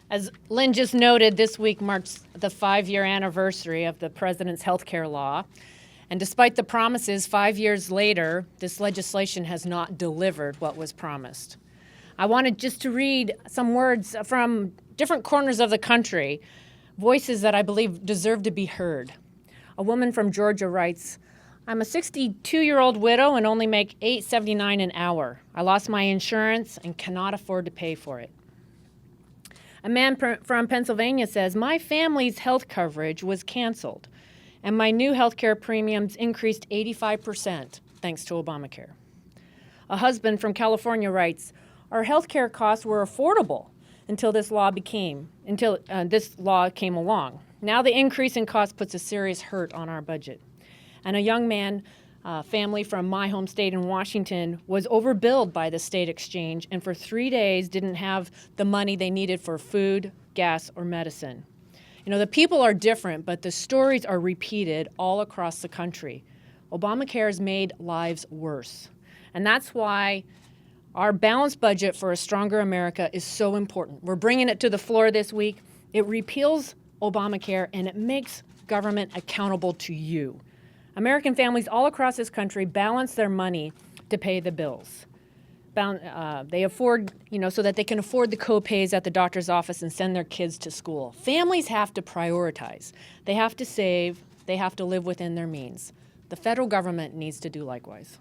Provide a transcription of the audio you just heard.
As Lynn just noted, this week marks the 5-year anniversary of the president's health care law. And despite the promises, 5 years later, this legislation has not delivered what was promised. I wanted just to read some words from different corners of the country, voices that I believe deserve to be heard. A woman from Georgia writes, "I'm a 62-year-old widow and only make $8.79 an hour. I lost my insurance and cannot afford to pay for it." A man from Pennsylvania says, "My family's health coverage was canceled, and my new health care premiums increased 85% thanks to Obamacare." A husband from California writes, "Our health care costs were affordable until this law came along. Now the increase in cost puts a serious hurt on our budget." And a young man, family from my home state in Washington, was overbilled by the state exchange and for 3 days didn't have the money they needed for food, gas, or medicine. You know, the people are different, but the stories are repeated all across the country. Obamacare has made lives worse. And that's why our balanced budget for a stronger America is so important. We're bringing it to the floor this week. It repeals Obamacare and it makes government accountable to you. American families all across this country balance their money to pay the bills. They afford, so that they can afford the co-pays at the doctor's office and send their kids to school. Families have to prioritize. They have to save. They have to live within their means. The federal government needs to do likewise.